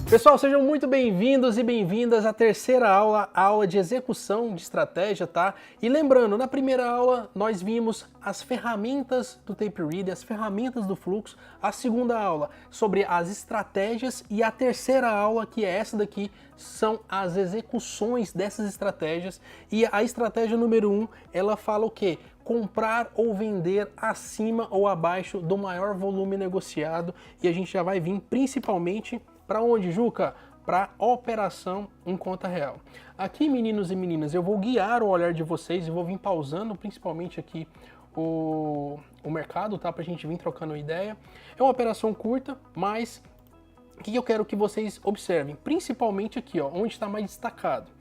Pessoal, sejam muito bem-vindos e bem-vindas à terceira aula, a aula de execução de estratégia, tá? E lembrando, na primeira aula nós vimos as ferramentas do tape reader, as ferramentas do fluxo, a segunda aula sobre as estratégias e a terceira aula, que é essa daqui, são as execuções dessas estratégias. E a estratégia número 1, ela fala o quê? Comprar ou vender acima ou abaixo do maior volume negociado, e a gente já vai vir principalmente para onde, Juca? Para operação em conta real. Aqui, meninos e meninas, eu vou guiar o olhar de vocês e vou vir pausando principalmente aqui o mercado, tá? Para a gente vir trocando ideia. É uma operação curta, mas o que eu quero que vocês observem? Principalmente aqui, ó, onde está mais destacado.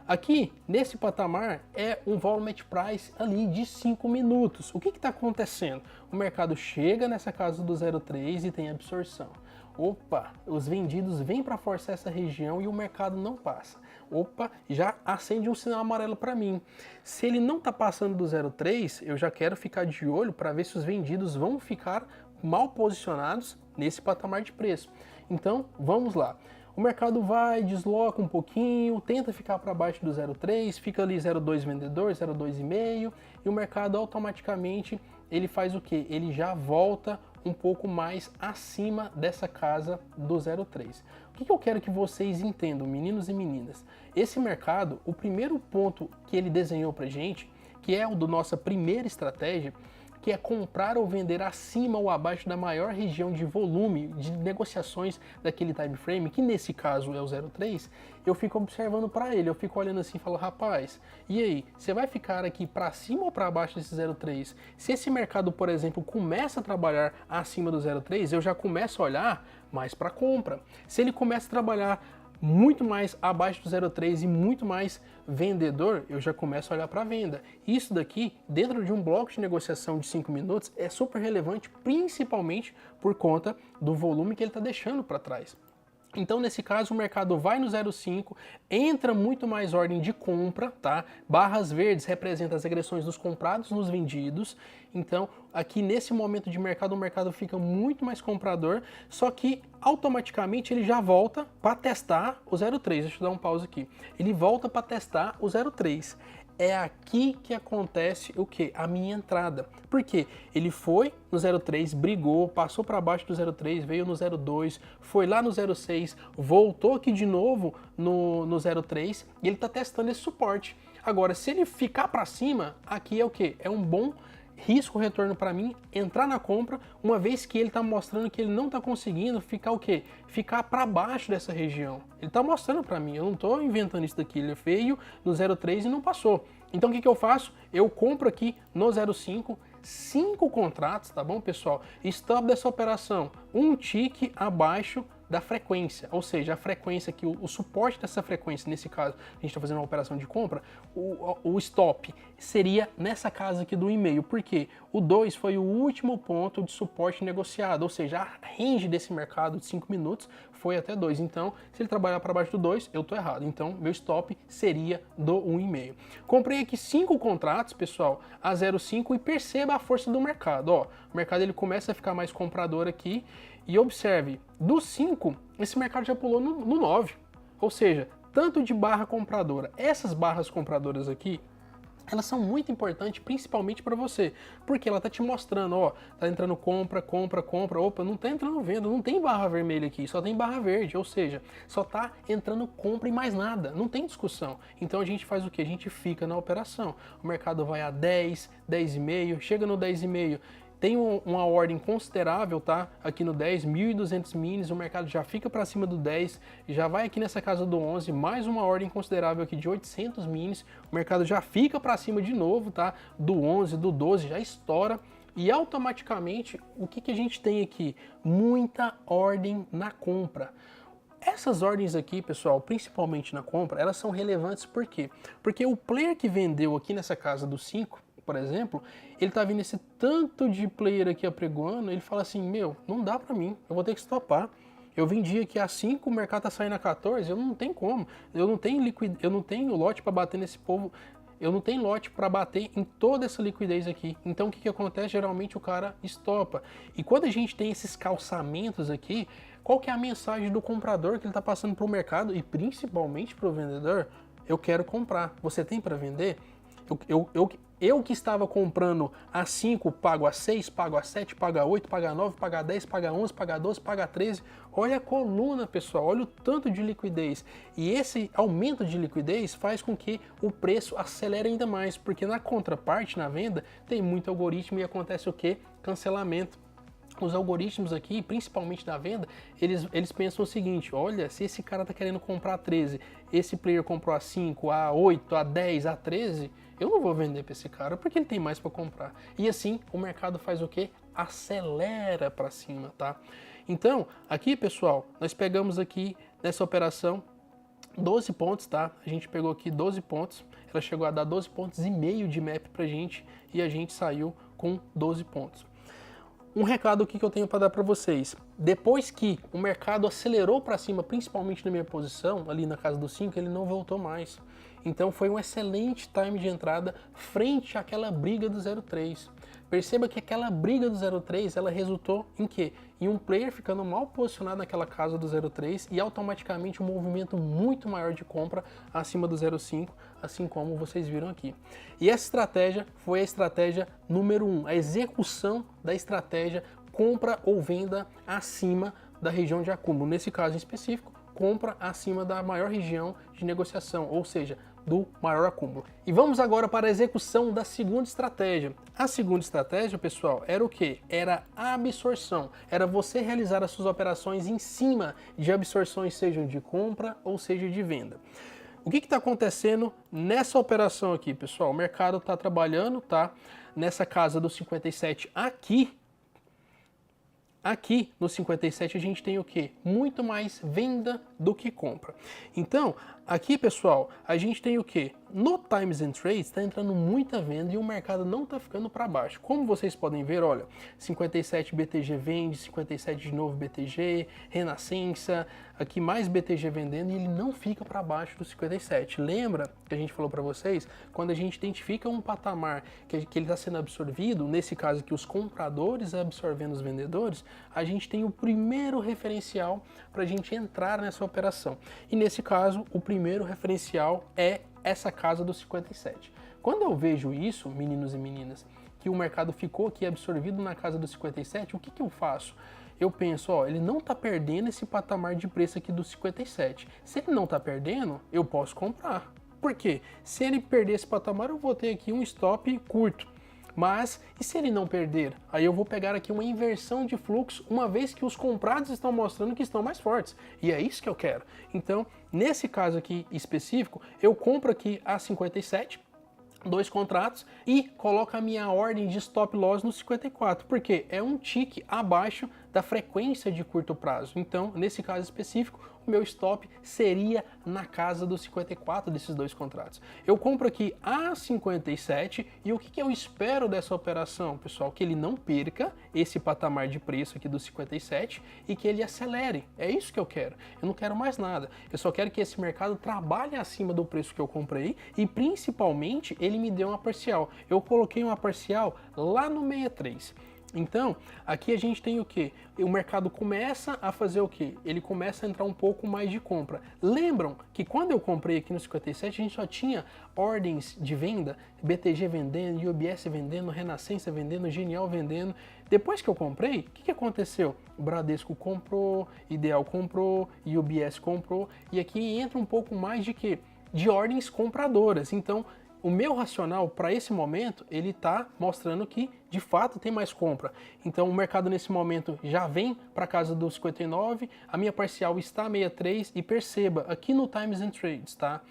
Aqui, nesse patamar, é um volume at price ali de 5 minutos. O que está acontecendo? O mercado chega nessa casa do 0,3 e tem absorção. Opa, os vendidos vêm para forçar essa região e o mercado não passa. Opa, já acende um sinal amarelo para mim. Se ele não está passando do 0,3, eu já quero ficar de olho para ver se os vendidos vão ficar mal posicionados nesse patamar de preço. Então, vamos lá. O mercado vai, desloca um pouquinho, tenta ficar para baixo do 0,3, fica ali 0,2 vendedor, 0,2,5 e o mercado automaticamente ele faz o que? Ele já volta um pouco mais acima dessa casa do 0,3. O que eu quero que vocês entendam, meninos e meninas? Esse mercado, o primeiro ponto que ele desenhou para gente, que é o da nossa primeira estratégia, que é comprar ou vender acima ou abaixo da maior região de volume de negociações daquele time frame, que nesse caso é o 0,3, eu fico observando para ele, eu fico olhando assim e falo, rapaz, e aí, você vai ficar aqui para cima ou para baixo desse 0,3? Se esse mercado, por exemplo, começa a trabalhar acima do 0,3, eu já começo a olhar mais para compra. Se ele começa a trabalhar muito mais abaixo do 0,3 e muito mais vendedor, eu já começo a olhar para venda. Isso daqui, dentro de um bloco de negociação de 5 minutos, é super relevante, principalmente por conta do volume que ele está deixando para trás. Então, nesse caso, o mercado vai no 0,5, entra muito mais ordem de compra, tá? Barras verdes representam as agressões dos comprados nos vendidos. Então, aqui nesse momento de mercado, o mercado fica muito mais comprador, só que automaticamente ele já volta para testar o 0,3. Deixa eu dar um pause aqui. Ele volta para testar o 0,3. É aqui que acontece o que? A minha entrada. Por quê? Ele foi no 0,3, brigou, passou para baixo do 0,3, veio no 0,2, foi lá no 0,6, voltou aqui de novo no 0,3 e ele está testando esse suporte. Agora, se ele ficar para cima, aqui é o que? É um bom risco-retorno para mim entrar na compra, uma vez que ele está mostrando que ele não está conseguindo ficar o quê? Ficar para baixo dessa região. Ele está mostrando para mim, eu não estou inventando isso daqui, ele veio no 0,3 e não passou. Então o que eu faço? Eu compro aqui no 0,5, 5 contratos, tá bom, pessoal? Stop dessa operação, um tique abaixo da frequência, ou seja, a frequência aqui, o suporte dessa frequência, nesse caso, a gente está fazendo uma operação de compra, o stop seria nessa casa aqui do 1,5, porque o 2 foi o último ponto de suporte negociado, ou seja, a range desse mercado de 5 minutos foi até 2, então, se ele trabalhar para baixo do 2, eu estou errado, então, meu stop seria do 1,5. Comprei aqui 5 contratos, pessoal, a 0,5 e perceba a força do mercado, ó, o mercado ele começa a ficar mais comprador aqui, e observe, do 5, esse mercado já pulou no 9. Ou seja, tanto de barra compradora. Essas barras compradoras aqui, elas são muito importantes, principalmente para você. Porque ela está te mostrando, ó, tá entrando compra, compra, compra. Opa, não tá entrando venda, não tem barra vermelha aqui, só tem barra verde. Ou seja, só tá entrando compra e mais nada. Não tem discussão. Então a gente faz o quê? A gente fica na operação. O mercado vai a 10, 10,5, chega no 10,5. Tem uma ordem considerável, tá? Aqui no 10, 1.200 minis, o mercado já fica para cima do 10, já vai aqui nessa casa do 11, mais uma ordem considerável aqui de 800 minis, o mercado já fica para cima de novo, tá? Do 11, do 12, já estoura. E automaticamente, o que a gente tem aqui? Muita ordem na compra. Essas ordens aqui, pessoal, principalmente na compra, elas são relevantes por quê? Porque o player que vendeu aqui nessa casa do 5, por exemplo, ele tá vindo esse tanto de player aqui apregoando, ele fala assim, meu, não dá pra mim, eu vou ter que stopar. Eu vendi aqui a 5, o mercado tá saindo a 14, eu não tenho como, eu não tenho lote para bater nesse povo. eu não tenho lote para bater em toda essa liquidez aqui. Então o que acontece? Geralmente o cara estopa. E quando a gente tem esses calçamentos aqui, qual que é a mensagem do comprador que ele está passando para o mercado e principalmente para o vendedor? Eu quero comprar. Você tem para vender? Eu que estava comprando a 5, pago a 6, pago a 7, pago a 8, pago a 9, pago a 10, pago a 11, pago a 12, pago a 13. Olha a coluna, pessoal, olha o tanto de liquidez. E esse aumento de liquidez faz com que o preço acelere ainda mais, porque na contraparte, na venda, tem muito algoritmo e acontece o quê? Cancelamento. Os algoritmos aqui, principalmente da venda, eles pensam o seguinte: olha, se esse cara tá querendo comprar a 13, esse player comprou a 5, a 8, a 10, a 13, eu não vou vender para esse cara porque ele tem mais para comprar. E assim, o mercado faz o quê? Acelera para cima, tá? Então, aqui, pessoal, nós pegamos aqui nessa operação 12 pontos, tá? A gente pegou aqui 12 pontos, ela chegou a dar 12 pontos e meio de map pra gente e a gente saiu com 12 pontos. Um recado aqui que eu tenho para dar para vocês. Depois que o mercado acelerou para cima, principalmente na minha posição, ali na casa dos 5, ele não voltou mais. Então foi um excelente time de entrada frente àquela briga do 0,3. Perceba que aquela briga do 0,3, ela resultou em quê? Em um player ficando mal posicionado naquela casa do 0,3 e automaticamente um movimento muito maior de compra acima do 0,5, assim como vocês viram aqui. E essa estratégia foi a estratégia número 1, a execução da estratégia compra ou venda acima da região de acúmulo. Nesse caso em específico, compra acima da maior região de negociação, ou seja, do maior acúmulo. E vamos agora para a execução da segunda estratégia. A segunda estratégia, pessoal, era o quê? Era a absorção. Era você realizar as suas operações em cima de absorções, sejam de compra ou seja de venda. O que está acontecendo nessa operação aqui, pessoal? O mercado está trabalhando, tá? Nessa casa dos 57 aqui. Aqui no 57 a gente tem o que? Muito mais venda do que compra. Então, aqui, pessoal, a gente tem o que? No Times and Trades está entrando muita venda e o mercado não está ficando para baixo. Como vocês podem ver, olha, 57 BTG vende, 57 de novo BTG, Renascença, aqui mais BTG vendendo e ele não fica para baixo do 57. Lembra que a gente falou para vocês? Quando a gente identifica um patamar que ele está sendo absorvido, nesse caso aqui os compradores absorvendo os vendedores, a gente tem o primeiro referencial para a gente entrar nessa operação. E nesse caso, o primeiro referencial é essa casa dos 57. Quando eu vejo isso, meninos e meninas, que o mercado ficou aqui absorvido na casa dos 57, o que eu faço? Eu penso, ó, ele não está perdendo esse patamar de preço aqui dos 57. Se ele não está perdendo, eu posso comprar. Por quê? Se ele perder esse patamar, eu vou ter aqui um stop curto. Mas, e se ele não perder? Aí eu vou pegar aqui uma inversão de fluxo, uma vez que os comprados estão mostrando que estão mais fortes. E é isso que eu quero. Então, nesse caso aqui específico, eu compro aqui a 57, 2 contratos, e coloco a minha ordem de stop loss no 54, porque é um tique abaixo da frequência de curto prazo. Então, nesse caso específico, o meu stop seria na casa dos 54 desses 2 contratos. Eu compro aqui a 57 e o que eu espero dessa operação, pessoal? Que ele não perca esse patamar de preço aqui dos 57 e que ele acelere. É isso que eu quero. Eu não quero mais nada. Eu só quero que esse mercado trabalhe acima do preço que eu comprei e principalmente ele me dê uma parcial. Eu coloquei uma parcial lá no 63. Então, aqui a gente tem o que? O mercado começa a fazer o que? Ele começa a entrar um pouco mais de compra. Lembram que quando eu comprei aqui no 57, a gente só tinha ordens de venda, BTG vendendo, UBS vendendo, Renascença vendendo, Genial vendendo. Depois que eu comprei, o que aconteceu? O Bradesco comprou, Ideal comprou, UBS comprou, e aqui entra um pouco mais de quê? De ordens compradoras. Então, o meu racional para esse momento, ele está mostrando que de fato tem mais compra. Então o mercado nesse momento já vem para casa dos 59, a minha parcial está 63 e perceba aqui no Times and Trades, tá?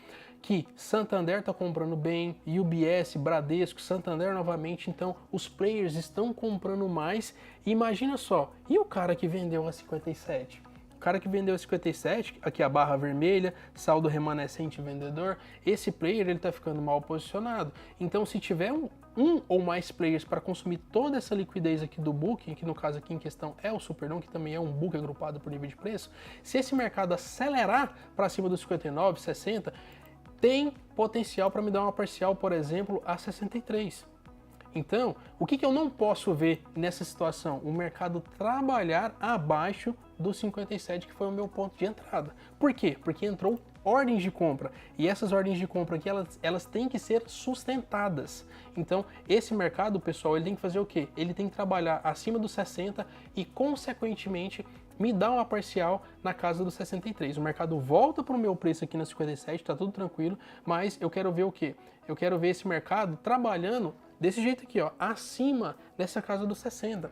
Que Santander está comprando bem, UBS, Bradesco, Santander novamente, então os players estão comprando mais. E imagina só, e o cara que vendeu a 57? O cara que vendeu 57, aqui a barra vermelha, saldo remanescente vendedor, esse player ele está ficando mal posicionado. Então se tiver um ou mais players para consumir toda essa liquidez aqui do booking, que no caso aqui em questão é o Superdome, que também é um book agrupado por nível de preço, se esse mercado acelerar para cima dos 59, 60, tem potencial para me dar uma parcial, por exemplo, a 63. Então, o que eu não posso ver nessa situação? O mercado trabalhar abaixo do 57, que foi o meu ponto de entrada. Por quê? Porque entrou ordens de compra. E essas ordens de compra aqui, elas têm que ser sustentadas. Então, esse mercado, pessoal, ele tem que fazer o quê? Ele tem que trabalhar acima dos 60 e, consequentemente, me dá uma parcial na casa dos 63. O mercado volta para o meu preço aqui na 57, tá tudo tranquilo, mas eu quero ver o quê? Eu quero ver esse mercado trabalhando desse jeito aqui, ó, acima dessa casa dos 60.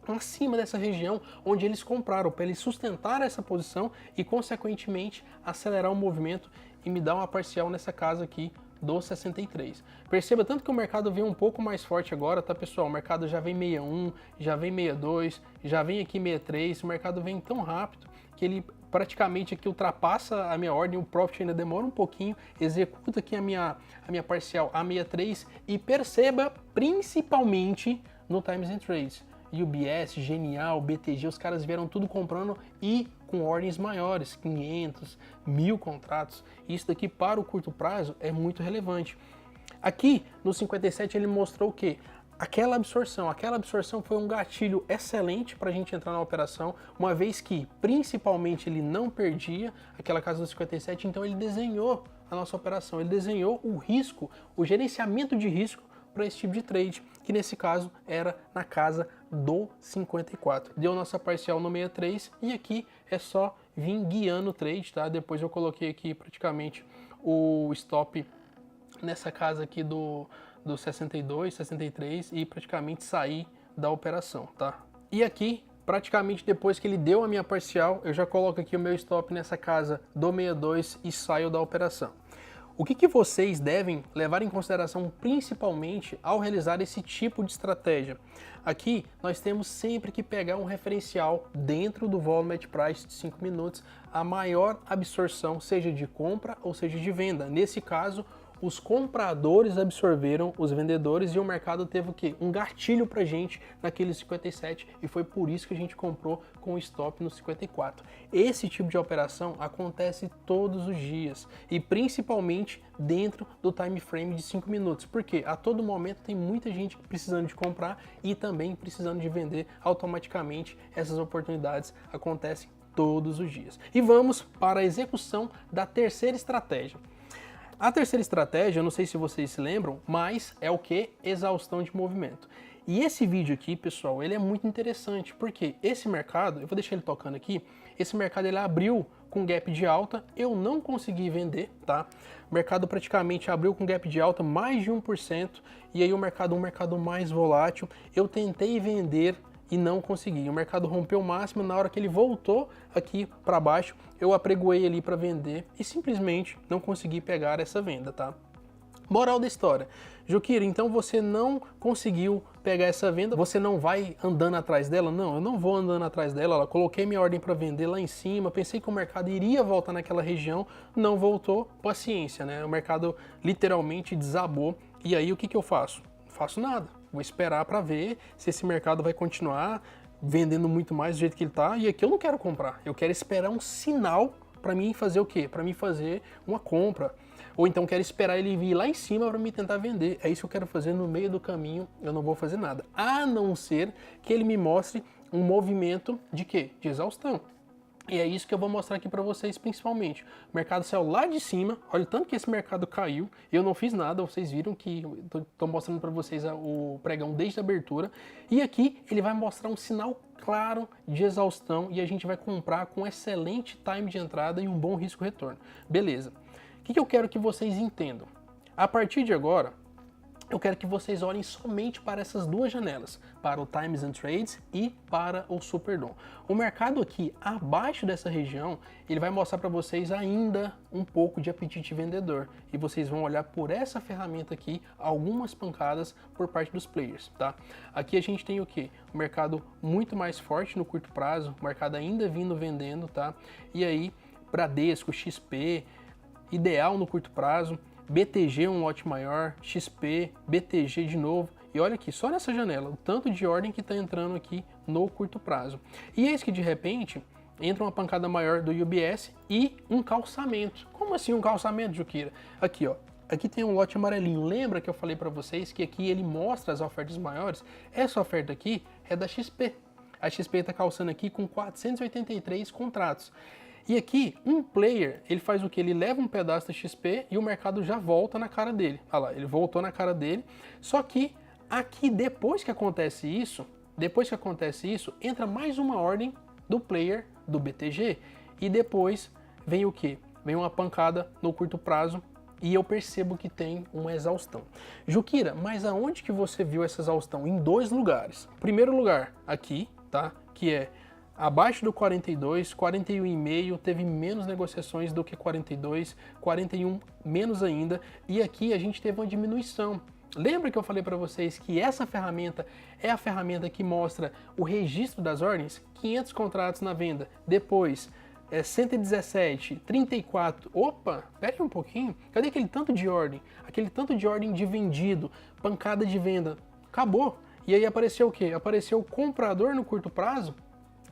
Acima dessa região onde eles compraram, para eles sustentar essa posição e, consequentemente, acelerar o movimento e me dar uma parcial nessa casa aqui do 63. Perceba tanto que o mercado vem um pouco mais forte agora, tá, pessoal? O mercado já vem 61, já vem 62, já vem aqui 63, o mercado vem tão rápido que ele praticamente aqui ultrapassa a minha ordem, o profit ainda demora um pouquinho, executa aqui a minha parcial a 63 e perceba principalmente no Times and Trades. UBS, Genial, BTG, os caras vieram tudo comprando e com ordens maiores, 500, 1000 contratos. Isso daqui para o curto prazo é muito relevante. Aqui no 57 ele mostrou o quê? Aquela absorção foi um gatilho excelente para a gente entrar na operação, uma vez que principalmente ele não perdia aquela casa dos 57, então ele desenhou a nossa operação, ele desenhou o risco, o gerenciamento de risco para esse tipo de trade, que nesse caso era na casa do 54. Deu nossa parcial no 63 e aqui é só vir guiando o trade, tá? Depois eu coloquei aqui praticamente o stop nessa casa aqui do 62, 63 e praticamente sair da operação, tá? E aqui, praticamente depois que ele deu a minha parcial, eu já coloco aqui o meu stop nessa casa do 62 e saio da operação. O que vocês devem levar em consideração principalmente ao realizar esse tipo de estratégia? Aqui nós temos sempre que pegar um referencial dentro do volume at price de 5 minutos, a maior absorção, seja de compra ou seja de venda. Nesse caso, os compradores absorveram os vendedores e o mercado teve o quê? Um gatilho pra gente naquele 57 e foi por isso que a gente comprou com o stop no 54. Esse tipo de operação acontece todos os dias e principalmente dentro do time frame de 5 minutos, porque a todo momento tem muita gente precisando de comprar e também precisando de vender. Automaticamente essas oportunidades acontecem todos os dias. E vamos para a execução da terceira estratégia. A terceira estratégia, eu não sei se vocês se lembram, mas é o que? Exaustão de movimento. E esse vídeo aqui, pessoal, ele é muito interessante, porque esse mercado, eu vou deixar ele tocando aqui, esse mercado ele abriu com gap de alta, eu não consegui vender, tá? O mercado praticamente abriu com gap de alta mais de 1%, e aí um mercado mais volátil, eu tentei vender e não consegui. O mercado rompeu o máximo, na hora que ele voltou aqui para baixo, eu apregoei ali para vender e simplesmente não consegui pegar essa venda, tá? Moral da história. Jukira, então você não conseguiu pegar essa venda, você não vai andando atrás dela? Não, eu não vou andando atrás dela. Eu coloquei minha ordem para vender lá em cima, pensei que o mercado iria voltar naquela região, não voltou, paciência, né? O mercado literalmente desabou. E aí o que eu faço? Não faço nada. Vou esperar para ver se esse mercado vai continuar vendendo muito mais do jeito que ele está. E aqui eu não quero comprar, eu quero esperar um sinal para mim fazer o quê? Para mim fazer uma compra. Ou então quero esperar ele vir lá em cima para me tentar vender. É isso que eu quero fazer no meio do caminho, eu não vou fazer nada. A não ser que ele me mostre um movimento de quê? De exaustão. E é isso que eu vou mostrar aqui para vocês principalmente. O mercado saiu lá de cima, olha o tanto que esse mercado caiu, eu não fiz nada, vocês viram que estou mostrando para vocês o pregão desde a abertura. E aqui ele vai mostrar um sinal claro de exaustão e a gente vai comprar com excelente time de entrada e um bom risco-retorno. Beleza. O que eu quero que vocês entendam? A partir de agora, eu quero que vocês olhem somente para essas duas janelas, para o Times and Trades e para o Superdom. O mercado aqui abaixo dessa região, ele vai mostrar para vocês ainda um pouco de apetite vendedor e vocês vão olhar por essa ferramenta aqui algumas pancadas por parte dos players, tá? Aqui a gente tem o que? O mercado muito mais forte no curto prazo, o mercado ainda vindo vendendo, tá? E aí Bradesco, XP, ideal no curto prazo, BTG um lote maior, XP, BTG de novo, e olha aqui, só nessa janela, o tanto de ordem que está entrando aqui no curto prazo. E eis que de repente, entra uma pancada maior do UBS e um calçamento. Como assim um calçamento, Jukira? Aqui, ó. Aqui tem um lote amarelinho. Lembra que eu falei para vocês que aqui ele mostra as ofertas maiores? Essa oferta aqui é da XP. A XP está calçando aqui com 483 contratos. E aqui, um player, ele faz o que? Ele leva um pedaço da XP e o mercado já volta na cara dele. Olha lá, ele voltou na cara dele. Só que aqui, depois que acontece isso, entra mais uma ordem do player do BTG. E depois vem o que? Vem uma pancada no curto prazo e eu percebo que tem uma exaustão. Jukira, mas aonde que você viu essa exaustão? Em dois lugares. Primeiro lugar, aqui, tá? Que é abaixo do 42, 41,5, teve menos negociações do que 42, 41 menos ainda, e aqui a gente teve uma diminuição. Lembra que eu falei para vocês que essa ferramenta é a ferramenta que mostra o registro das ordens? 500 contratos na venda, depois 117, 34, opa, pera aí um pouquinho, cadê aquele tanto de ordem? Aquele tanto de ordem de vendido, pancada de venda, acabou. E aí apareceu o quê? Apareceu o comprador no curto prazo.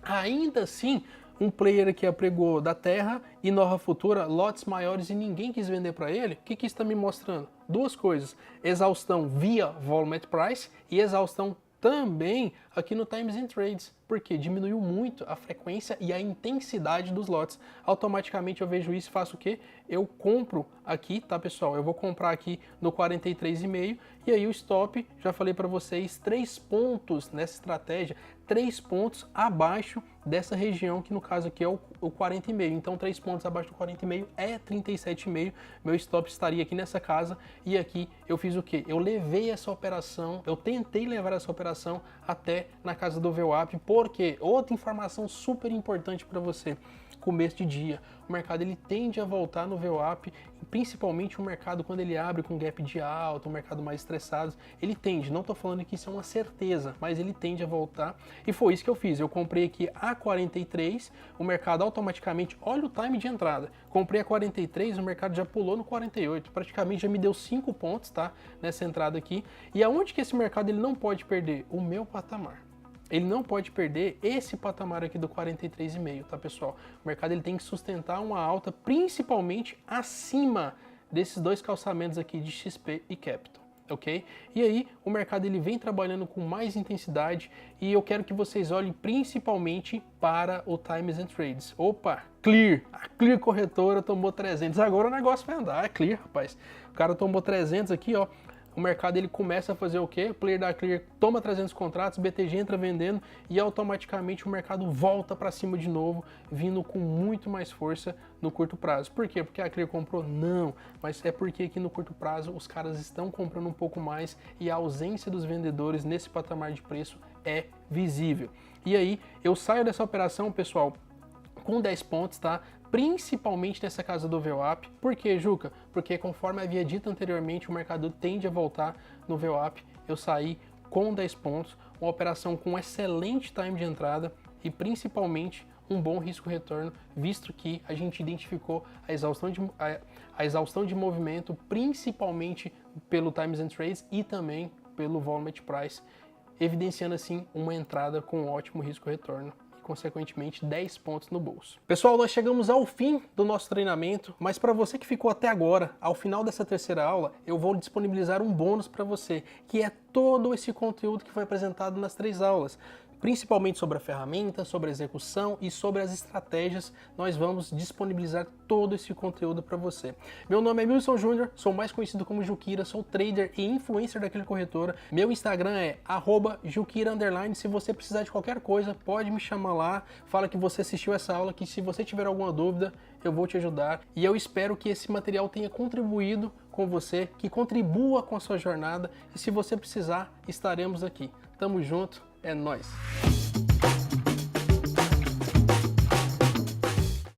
Ainda assim, um player que apregou da Terra e Nova Futura, lotes maiores e ninguém quis vender para ele. O que isso está me mostrando? Duas coisas, exaustão via Volume at Price e exaustão também aqui no Times and Trades, porque diminuiu muito a frequência e a intensidade dos lotes. Automaticamente eu vejo isso e faço o quê? Eu compro aqui, tá pessoal? Eu vou comprar aqui no 43,5 e aí o stop, já falei para vocês, 3 pontos nessa estratégia, 3 pontos abaixo dessa região que no caso aqui é o 40,5. Então 3 pontos abaixo do 40,5 é 37,5. Meu stop estaria aqui nessa casa e aqui eu fiz o quê? Eu levei essa operação, eu tentei levar essa operação até na casa do VWAP, porque outra informação super importante para você, começo de dia, o mercado ele tende a voltar no VWAP, principalmente o mercado quando ele abre com gap de alta, um mercado mais estressado, ele tende, não estou falando que isso é uma certeza, mas ele tende a voltar, e foi isso que eu fiz, eu comprei aqui a 43, o mercado automaticamente, olha o time de entrada, comprei a 43, o mercado já pulou no 48, praticamente já me deu 5 pontos, tá, nessa entrada aqui, e aonde que esse mercado ele não pode perder? O meu patamar. Ele não pode perder esse patamar aqui do 43,5, tá pessoal? O mercado ele tem que sustentar uma alta principalmente acima desses dois calçamentos aqui de XP e Capital, ok? E aí o mercado ele vem trabalhando com mais intensidade e eu quero que vocês olhem principalmente para o Times and Trades. Opa, Clear! A Clear corretora tomou 300, agora o negócio vai andar, é Clear, rapaz. O cara tomou 300 aqui, ó. O mercado ele começa a fazer o quê? O player da Clear toma 300 contratos, BTG entra vendendo e automaticamente o mercado volta para cima de novo, vindo com muito mais força no curto prazo. Por quê? Porque a Clear comprou? Não, mas é porque aqui no curto prazo os caras estão comprando um pouco mais e a ausência dos vendedores nesse patamar de preço é visível. E aí eu saio dessa operação, pessoal, com 10 pontos, tá? Principalmente nessa casa do VWAP. Por quê, Juca? Porque conforme havia dito anteriormente, o mercado tende a voltar no VWAP. Eu saí com 10 pontos, uma operação com excelente time de entrada e principalmente um bom risco-retorno, visto que a gente identificou a exaustão de movimento, principalmente pelo Times and Trades e também pelo Volume at Price, evidenciando assim uma entrada com ótimo risco-retorno. Consequentemente 10 pontos no bolso. Pessoal, nós chegamos ao fim do nosso treinamento, mas para você que ficou até agora, ao final dessa terceira aula, eu vou disponibilizar um bônus para você, que é todo esse conteúdo que foi apresentado nas 3 aulas. Principalmente sobre a ferramenta, sobre a execução e sobre as estratégias, nós vamos disponibilizar todo esse conteúdo para você. Meu nome é Wilson Júnior, sou mais conhecido como Jukira, sou trader e influencer daquela corretora. Meu Instagram é @Jukira_. Se você precisar de qualquer coisa, pode me chamar lá, fala que você assistiu essa aula, que se você tiver alguma dúvida, eu vou te ajudar. E eu espero que esse material tenha contribuído com você, que contribua com a sua jornada. E se você precisar, estaremos aqui. Tamo junto. É nóis!